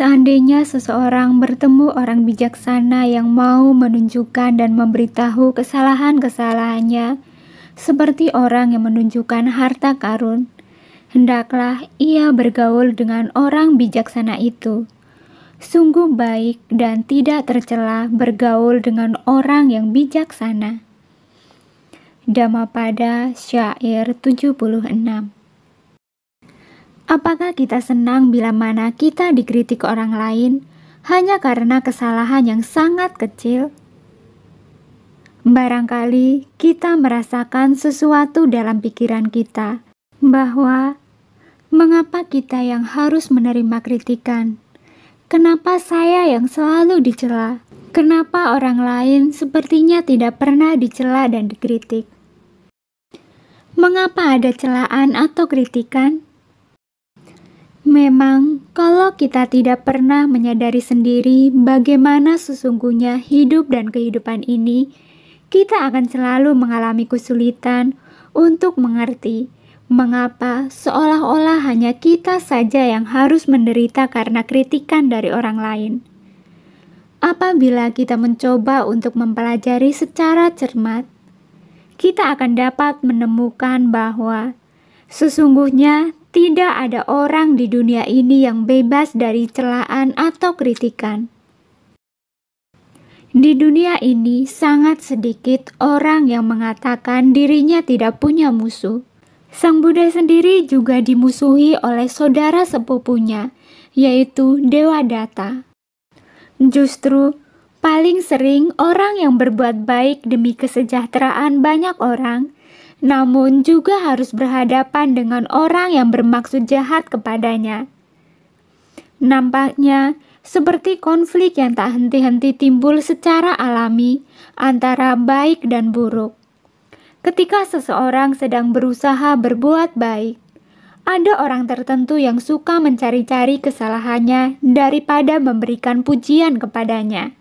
Seandainya seseorang bertemu orang bijaksana yang mau menunjukkan dan memberitahu kesalahan-kesalahannya, seperti orang yang menunjukkan harta karun, hendaklah ia bergaul dengan orang bijaksana itu. Sungguh baik dan tidak tercela bergaul dengan orang yang bijaksana. Dhammapada Syair 76. Apakah kita senang bila mana kita dikritik orang lain hanya karena kesalahan yang sangat kecil? Barangkali kita merasakan sesuatu dalam pikiran kita, bahwa mengapa kita yang harus menerima kritikan? Kenapa saya yang selalu dicela? Kenapa orang lain sepertinya tidak pernah dicela dan dikritik? Mengapa ada celaan atau kritikan? Memang, kalau kita tidak pernah menyadari sendiri bagaimana sesungguhnya hidup dan kehidupan ini, kita akan selalu mengalami kesulitan untuk mengerti mengapa seolah-olah hanya kita saja yang harus menderita karena kritikan dari orang lain. Apabila kita mencoba untuk mempelajari secara cermat, kita akan dapat menemukan bahwa sesungguhnya tidak ada orang di dunia ini yang bebas dari celaan atau kritikan. Di dunia ini sangat sedikit orang yang mengatakan dirinya tidak punya musuh. Sang Buddha sendiri juga dimusuhi oleh saudara sepupunya, yaitu Dewadatta. Justru, paling sering orang yang berbuat baik demi kesejahteraan banyak orang, namun juga harus berhadapan dengan orang yang bermaksud jahat kepadanya. Nampaknya seperti konflik yang tak henti-henti timbul secara alami antara baik dan buruk. Ketika seseorang sedang berusaha berbuat baik, ada orang tertentu yang suka mencari-cari kesalahannya daripada memberikan pujian kepadanya.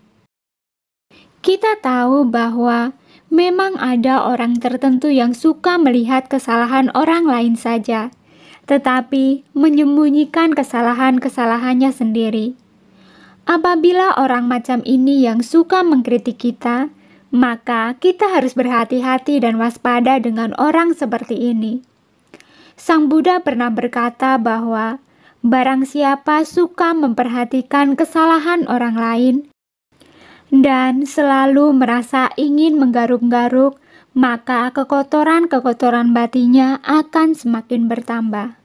Kita tahu bahwa memang ada orang tertentu yang suka melihat kesalahan orang lain saja, tetapi menyembunyikan kesalahan-kesalahannya sendiri. Apabila orang macam ini yang suka mengkritik kita, maka kita harus berhati-hati dan waspada dengan orang seperti ini. Sang Buddha pernah berkata bahwa barang siapa suka memperhatikan kesalahan orang lain, dan selalu merasa ingin menggaruk-garuk, maka kekotoran-kekotoran batinnya akan semakin bertambah.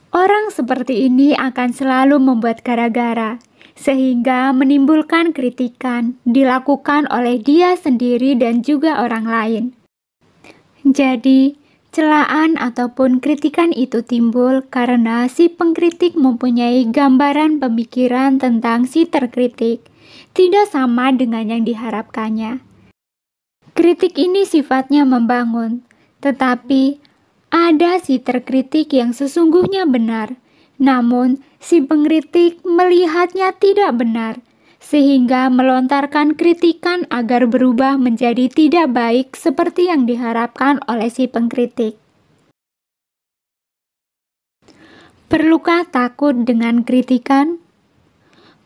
Orang seperti ini akan selalu membuat gara-gara, sehingga menimbulkan kritikan dilakukan oleh dia sendiri dan juga orang lain. Jadi, celaan ataupun kritikan itu timbul karena si pengkritik mempunyai gambaran pemikiran tentang si terkritik tidak sama dengan yang diharapkannya. Kritik ini sifatnya membangun, tetapi ada si terkritik yang sesungguhnya benar, namun si pengkritik melihatnya tidak benar, sehingga melontarkan kritikan agar berubah menjadi tidak baik seperti yang diharapkan oleh si pengkritik. Perlukah takut dengan kritikan?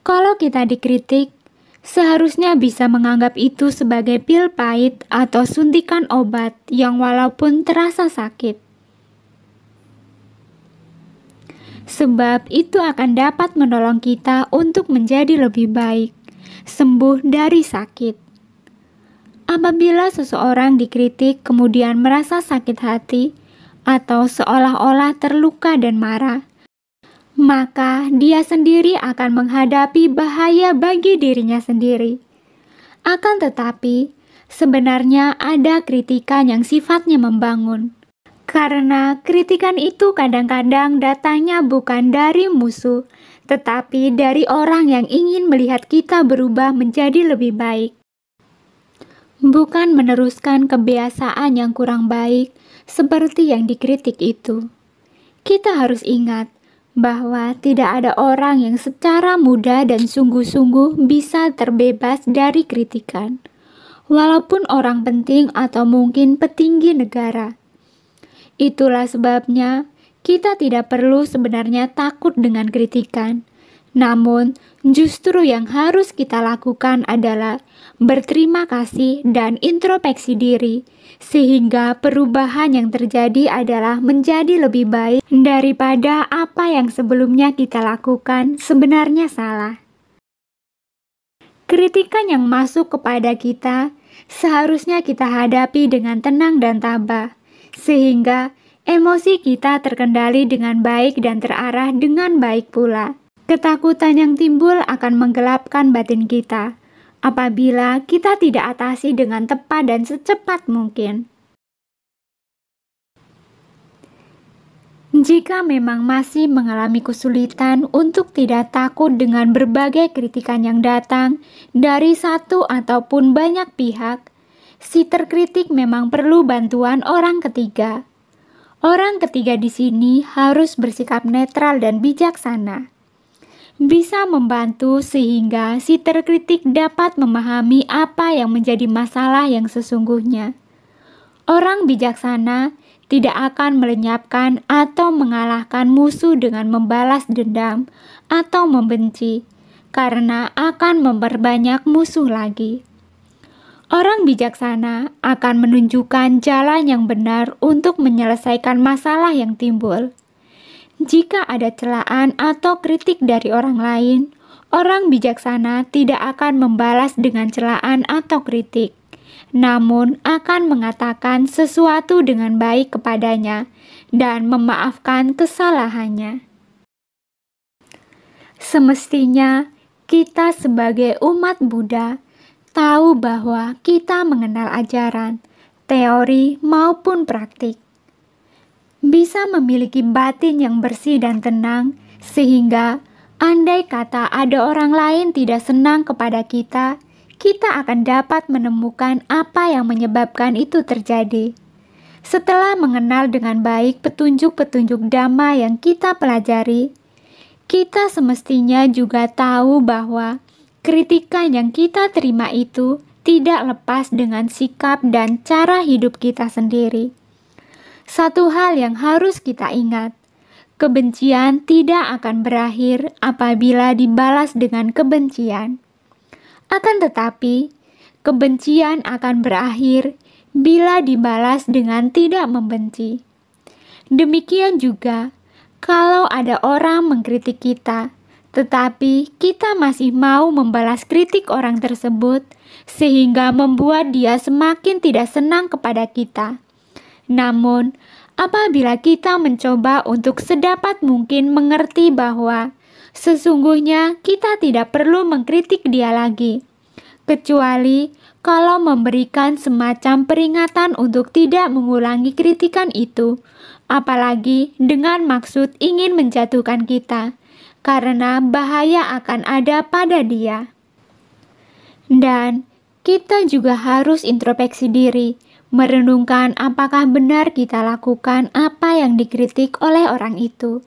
Kalau kita dikritik, seharusnya bisa menganggap itu sebagai pil pahit atau suntikan obat yang walaupun terasa sakit. Sebab itu akan dapat menolong kita untuk menjadi lebih baik, sembuh dari sakit. Apabila seseorang dikritik kemudian merasa sakit hati atau seolah-olah terluka dan marah, maka dia sendiri akan menghadapi bahaya bagi dirinya sendiri. Akan tetapi, sebenarnya ada kritikan yang sifatnya membangun. Karena kritikan itu kadang-kadang datangnya bukan dari musuh, tetapi dari orang yang ingin melihat kita berubah menjadi lebih baik. Bukan meneruskan kebiasaan yang kurang baik seperti yang dikritik itu. Kita harus ingat bahwa tidak ada orang yang secara mudah dan sungguh-sungguh bisa terbebas dari kritikan, walaupun orang penting atau mungkin petinggi negara. Itulah sebabnya kita tidak perlu sebenarnya takut dengan kritikan, Namun, justru yang harus kita lakukan adalah berterima kasih dan introspeksi diri, sehingga perubahan yang terjadi adalah menjadi lebih baik daripada apa yang sebelumnya kita lakukan sebenarnya salah. Kritikan yang masuk kepada kita seharusnya kita hadapi dengan tenang dan tabah, sehingga emosi kita terkendali dengan baik dan terarah dengan baik pula. Ketakutan yang timbul akan menggelapkan batin kita apabila kita tidak atasi dengan tepat dan secepat mungkin. Jika memang masih mengalami kesulitan untuk tidak takut dengan berbagai kritikan yang datang dari satu ataupun banyak pihak, si terkritik memang perlu bantuan orang ketiga. Orang ketiga di sini harus bersikap netral dan bijaksana, bisa membantu sehingga si terkritik dapat memahami apa yang menjadi masalah yang sesungguhnya. Orang bijaksana tidak akan melenyapkan atau mengalahkan musuh dengan membalas dendam atau membenci, karena akan memperbanyak musuh lagi. Orang bijaksana akan menunjukkan jalan yang benar untuk menyelesaikan masalah yang timbul. Jika ada celaan atau kritik dari orang lain, orang bijaksana tidak akan membalas dengan celaan atau kritik, namun akan mengatakan sesuatu dengan baik kepadanya dan memaafkan kesalahannya. Semestinya kita sebagai umat Buddha tahu bahwa kita mengenal ajaran, teori maupun praktik, bisa memiliki batin yang bersih dan tenang, sehingga andai kata ada orang lain tidak senang kepada kita, kita akan dapat menemukan apa yang menyebabkan itu terjadi. Setelah mengenal dengan baik petunjuk-petunjuk Dhamma yang kita pelajari, kita semestinya juga tahu bahwa kritikan yang kita terima itu tidak lepas dengan sikap dan cara hidup kita sendiri. Satu hal yang harus kita ingat, kebencian tidak akan berakhir apabila dibalas dengan kebencian. Akan tetapi, kebencian akan berakhir bila dibalas dengan tidak membenci. Demikian juga, kalau ada orang mengkritik kita, tetapi kita masih mau membalas kritik orang tersebut, sehingga membuat dia semakin tidak senang kepada kita. Namun, apabila kita mencoba untuk sedapat mungkin mengerti bahwa sesungguhnya kita tidak perlu mengkritik dia lagi, kecuali kalau memberikan semacam peringatan untuk tidak mengulangi kritikan itu, apalagi dengan maksud ingin menjatuhkan kita, karena bahaya akan ada pada dia. Dan kita juga harus introspeksi diri, merenungkan apakah benar kita lakukan apa yang dikritik oleh orang itu.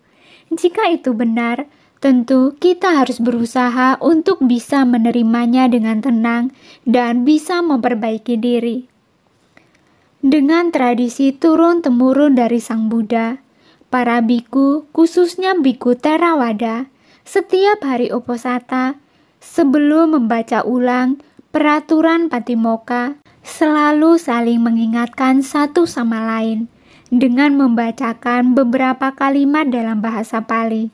Jika itu benar, tentu kita harus berusaha untuk bisa menerimanya dengan tenang dan bisa memperbaiki diri. Dengan tradisi turun-temurun dari Sang Buddha, para biku, khususnya biku Theravada, setiap hari Uposatha, sebelum membaca ulang peraturan Patimokkha, selalu saling mengingatkan satu sama lain dengan membacakan beberapa kalimat dalam bahasa Pali,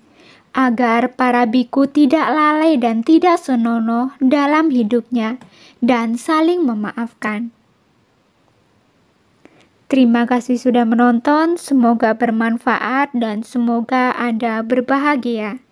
agar para biku tidak lalai dan tidak senonoh dalam hidupnya dan saling memaafkan. Terima kasih sudah menonton, semoga bermanfaat dan semoga Anda berbahagia.